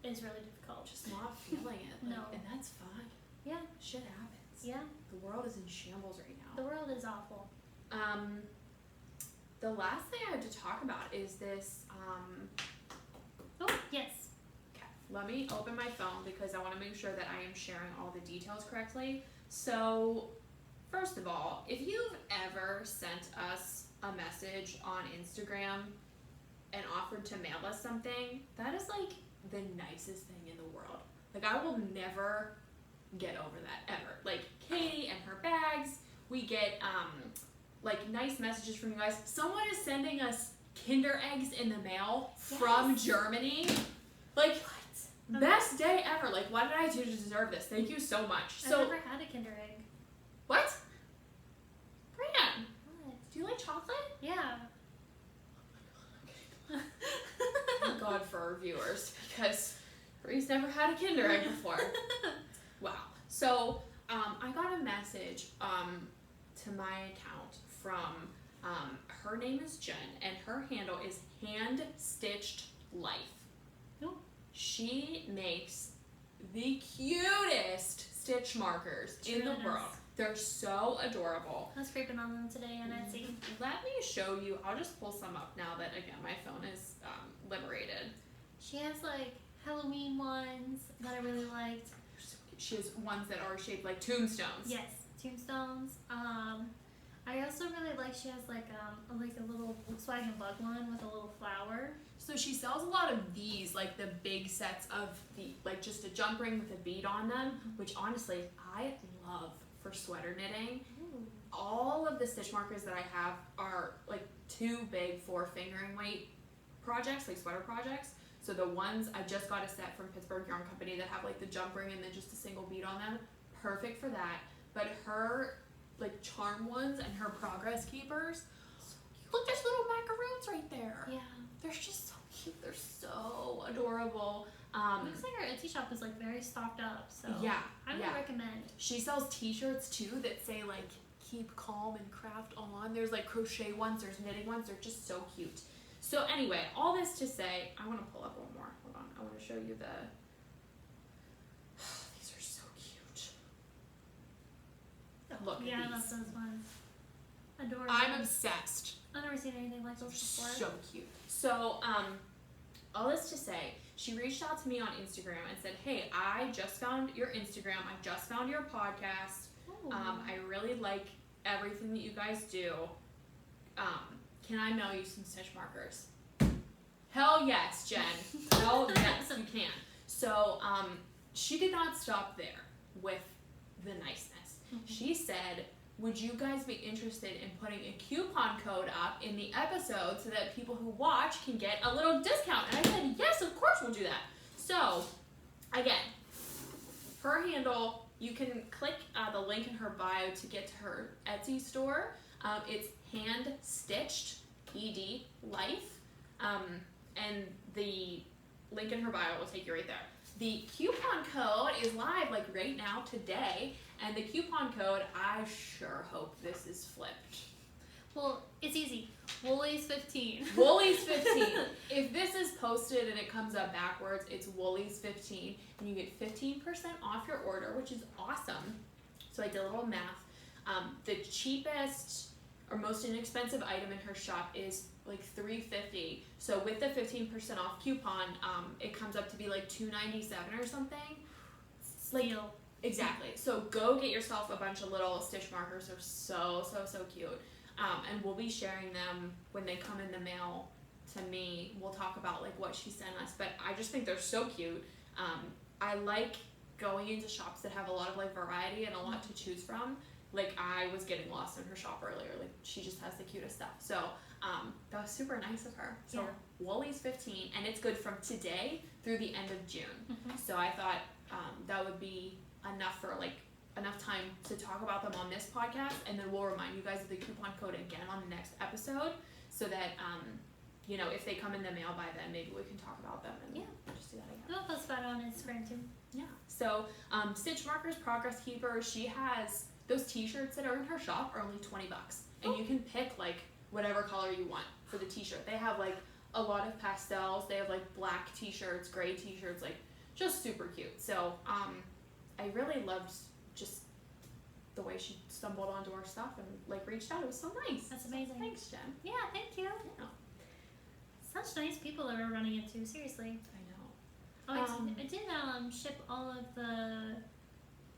B: is really difficult.
A: Just not feeling it. Like,
B: No.
A: and that's fine.
B: Yeah,
A: Shit happens.
B: yeah,
A: The world is in shambles right
B: the
A: now.
B: world is awful.
A: The last thing I have to talk about is this.
B: Oh, yes.
A: Okay, let me open my phone because I want to make sure that I am sharing all the details correctly. So, first of all, if you've ever sent us a message on Instagram and offered to mail us something, that is like the nicest thing in the world. Like, I will never get over that ever. Like, Katie and her bags, we get like nice messages from you guys. Someone is sending us Kinder eggs in the mail from Germany. Like,
B: What?
A: best day ever. Like, what did I do to deserve this? Thank you so much.
B: I've
A: So,
B: never had a Kinder Egg.
A: what? Brian,
B: What?
A: do you like chocolate?
B: Yeah.
A: Thank God for our viewers because Bree's never had a Kinder egg before. Wow. So, I got a message to my account from, her name is Jen, and her handle is Hand Stitched Life.
B: Oh.
A: She makes the cutest stitch markers
B: She
A: in the
B: really does.
A: world. They're so adorable.
B: I was scraping on them today on Etsy.
A: Let me show you. I'll just pull some up now that, again, my phone is liberated.
B: She has like Halloween ones that I really liked.
A: She has ones that are shaped like tombstones.
B: Yes, tombstones. I also really like she has like a little Volkswagen bug one with a little flower.
A: So she sells a lot of these, like the big sets of the, like just a jump ring with a bead on them, which honestly I love for sweater knitting.
B: Ooh.
A: All of the stitch markers that I have are like too big for fingering weight projects, like sweater projects. So the ones, I just got a set from Pittsburgh Yarn Company that have like the jump ring and then just a single bead on them. Perfect for that. But her like charm ones and her progress keepers, look, there's little macaroons right there.
B: Yeah.
A: They're just so cute. They're so adorable.
B: It looks like her Etsy shop is like very stocked up, so
A: Yeah,
B: I would
A: yeah.
B: recommend.
A: She sells t-shirts too that say like keep calm and craft on. There's like crochet ones, there's knitting ones. They're just so cute. So anyway, all this to say, I want to pull up one more. Hold on. I want to show you the, these are so cute. Look
B: Yeah, I
A: at
B: love
A: these.
B: those ones. Adorable.
A: I'm obsessed.
B: I've never seen anything like
A: They're
B: those before.
A: so cute. So, all this to say, She reached out to me on Instagram and said, hey, I just found your Instagram. I just found your podcast. I really like everything that you guys do. Can I mail you some stitch markers? Hell yes, Jen. Hell yes, you can. So she did not stop there with the niceness. She said, would you guys be interested in putting a coupon code up in the episode so that people who watch can get a little discount? And I said, yes, of course we'll do that. So, again, her handle, you can click the link in her bio to get to her Etsy store. It's Hand Stitched ED Life. And the link in her bio will take you right there. The coupon code is live like right now today, and the coupon code, I sure hope this is flipped.
B: Well, it's easy. Woolies 15.
A: Woolies 15. If this is posted and it comes up backwards, it's Woolies 15, and you get 15% off your order, which is awesome. So I did a little math. The cheapest or most inexpensive item in her shop is like $3.50. So with the 15% off coupon, it comes up to be like $2.97 or something. It's like, exactly. So go get yourself a bunch of little stitch markers. They're so cute. And we'll be sharing them when they come in the mail to me. We'll talk about like what she sent us, but I just think they're so cute. I like going into shops that have a lot of like variety and a lot to choose from. Like I was getting lost in her shop earlier. Like she just has the cutest stuff. So that was super nice of her. So Woolies 15, and it's good from today through the end of June. So I thought that would be enough time to talk about them on this podcast, and then we'll remind you guys of the coupon code again on the next episode, so that if they come in the mail by then, maybe we can talk about them and just do that again.
B: We'll post about it on Instagram too.
A: Yeah. So Stitch Markers, Progress Keeper, she has those t-shirts that are in her shop are only $20, and you can pick like whatever color you want for the t-shirt. They have like a lot of pastels. They have like black t-shirts, gray t-shirts, like just super cute. So I really loved just the way she stumbled onto our stuff and like reached out. It was so nice.
B: That's amazing.
A: Thanks, Jen.
B: Yeah, thank you.
A: Yeah.
B: Such nice people that we're running into, seriously.
A: I know.
B: Oh, I did ship all of the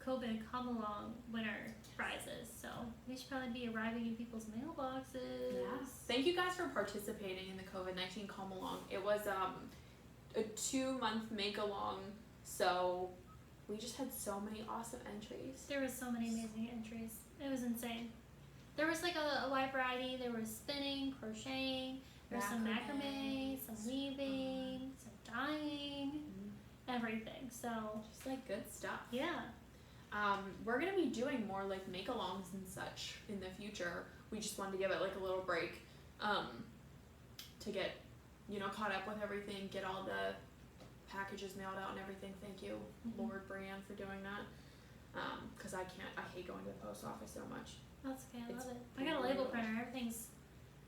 B: COVID come along winner prizes, so they should probably be arriving in people's mailboxes.
A: Yes. Thank you guys for participating in the COVID-19 come along. It was a 2-month make along, so we just had so many awesome entries.
B: There was so many amazing entries. It was insane. There was like a wide variety. There was spinning, crocheting, there was some macrame, some weaving, some dyeing, everything. So
A: just like good stuff.
B: Yeah.
A: We're gonna be doing more like make-alongs and such in the future. We just wanted to give it like a little break to get caught up with everything, get all the packages mailed out and everything. Thank you, Lord Brianne, for doing that. Because I hate going to the post office so much.
B: That's okay, I love it. I got a label printer, everything's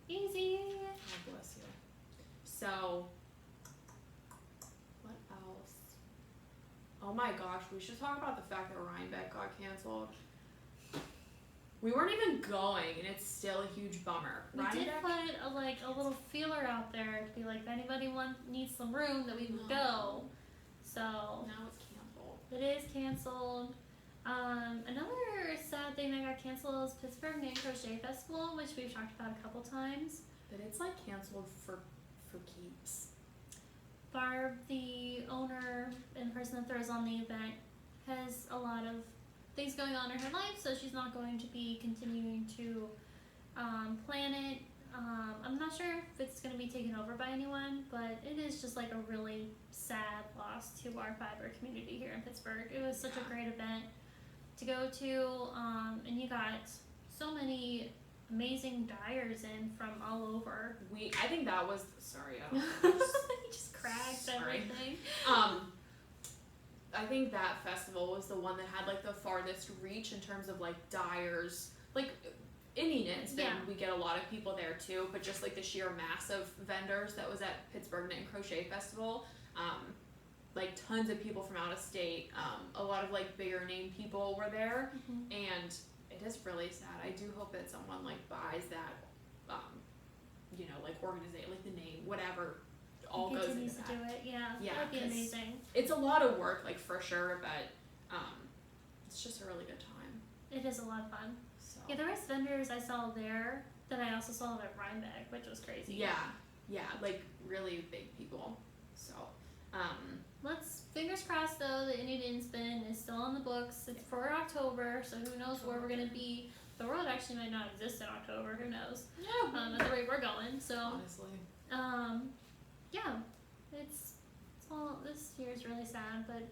B: easy.
A: God bless you. So, what else? Oh my gosh, we should talk about the fact that Rhinebeck got canceled. We weren't even going, and it's still a huge bummer.
B: We did put a little feeler out there to be like, if anybody needs some room, that we would go. So
A: now it's canceled.
B: It is canceled. Another sad thing that got canceled is Pittsburgh Knit and Crochet Festival, which we've talked about a couple times.
A: But it's like canceled for keeps.
B: Barb, the owner and person that throws on the event, has a lot of things going on in her life, so she's not going to be continuing to plan it. I'm not sure if it's going to be taken over by anyone, but it is just like a really sad loss to our fiber community here in Pittsburgh. It was such a great event to go to, and you got so many amazing dyers in from all over.
A: I think that was
B: You just cracked everything.
A: I think that festival was the one that had like the farthest reach in terms of like dyers, like indie knits. Then we get a lot of people there too, but just like the sheer mass of vendors that was at Pittsburgh Knit and Crochet Festival, like tons of people from out of state, a lot of like bigger name people were there, and it is really sad. I do hope that someone like buys that, like organization, like the name, whatever, all goes into
B: continues to
A: that.
B: do it. Yeah,
A: Yeah,
B: that'd be
A: 'cause
B: amazing.
A: It's a lot of work, like for sure, but it's just a really good time.
B: It is a lot of fun.
A: So
B: Yeah, there was vendors I saw there that I also saw at Rhinebeck, which was crazy.
A: yeah, like really big people. So
B: Let's fingers crossed though the Indian Spin is still on the books. It's for October, so who knows where we're gonna be. The world actually might not exist in October. Who knows? At the rate we're going. So
A: honestly,
B: yeah, it's all. This year's really sad, but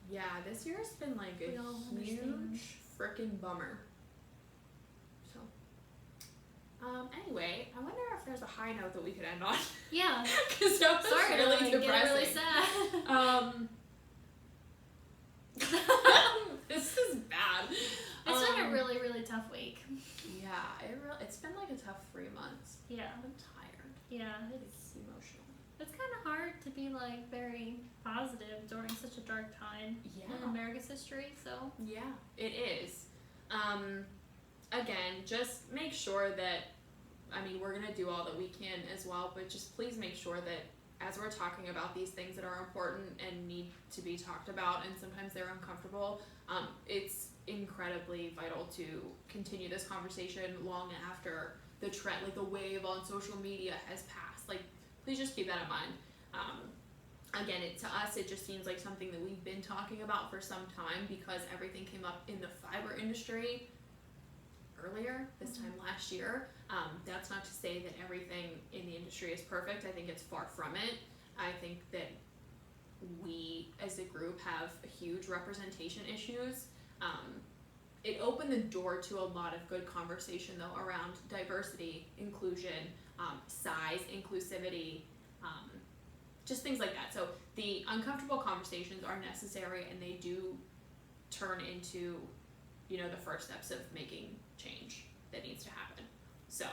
A: yeah, this year's been like
B: we
A: a
B: all understand.
A: huge freaking bummer. So anyway, I wonder if there's a high note that we could end on.
B: Yeah.
A: Because that was
B: Sorry,
A: really
B: to, like,
A: depressing.
B: get really sad.
A: This is bad.
B: It's been a really, really tough week.
A: Yeah, it's been like a tough 3 months.
B: Yeah.
A: I'm tired.
B: Yeah,
A: It's emotional.
B: it's kind of hard to be like very positive during such a dark time in America's history. So
A: Yeah, it is. Again, just make sure that, I mean, we're gonna do all that we can as well, but just please make sure that as we're talking about these things that are important and need to be talked about, and sometimes they're uncomfortable, it's incredibly vital to continue this conversation long after the trend, like the wave on social media has passed. Like, please just keep that in mind. Again, to us, it just seems like something that we've been talking about for some time because everything came up in the fiber industry earlier this time last year. That's not to say that everything in the industry is perfect. I think it's far from it. I think that we as a group have huge representation issues. It opened the door to a lot of good conversation though around diversity, inclusion, size, inclusivity, just things like that. So the uncomfortable conversations are necessary and they do turn into, you know, the first steps of making change that needs to happen. So,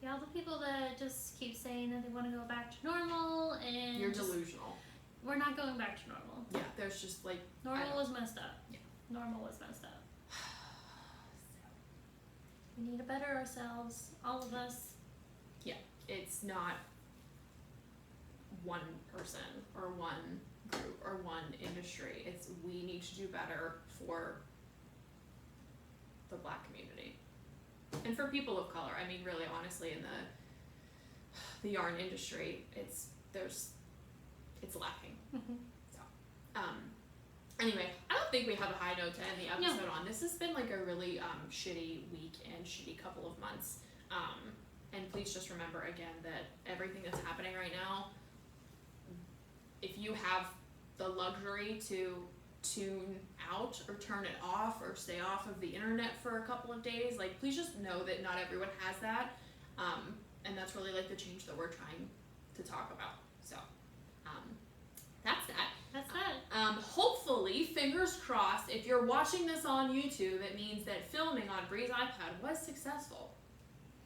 B: yeah, all the people that just keep saying that they want to go back to normal and
A: you're delusional.
B: We're not going back to normal.
A: Yeah, there's just like
B: Normal was messed up.
A: Yeah.
B: Normal was messed up. We need to better ourselves, all of us.
A: Yeah, it's not one person or one group or one industry. It's we need to do better for the Black community and for people of color. I mean, really, honestly, in the yarn industry, it's lacking. So, anyway, I don't think we have a high note to end the episode on. This has been like a really shitty week and shitty couple of months. And please just remember again that everything that's happening right now, if you have the luxury to tune out or turn it off or stay off of the internet for a couple of days, like please just know that not everyone has that. And that's really like the change that we're trying to talk about. So that's that.
B: That's that.
A: Hopefully, fingers crossed, if you're watching this on YouTube, it means that filming on Bree's iPad was successful.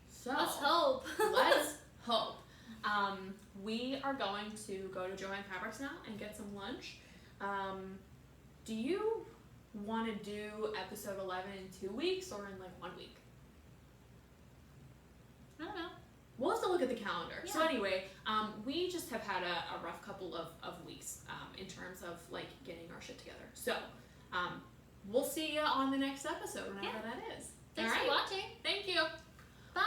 A: So
B: Let's hope.
A: Let's hope. We are going to go to Joann Fabrics now and get some lunch. Do you want to do episode 11 in 2 weeks or in like 1 week?
B: I don't know.
A: We'll have to look at the calendar.
B: Yeah.
A: So anyway, we just have had a rough couple of weeks in terms of like getting our shit together. So we'll see you on the next episode whenever that is.
B: Thanks
A: All right.
B: for watching.
A: Thank you.
B: Bye.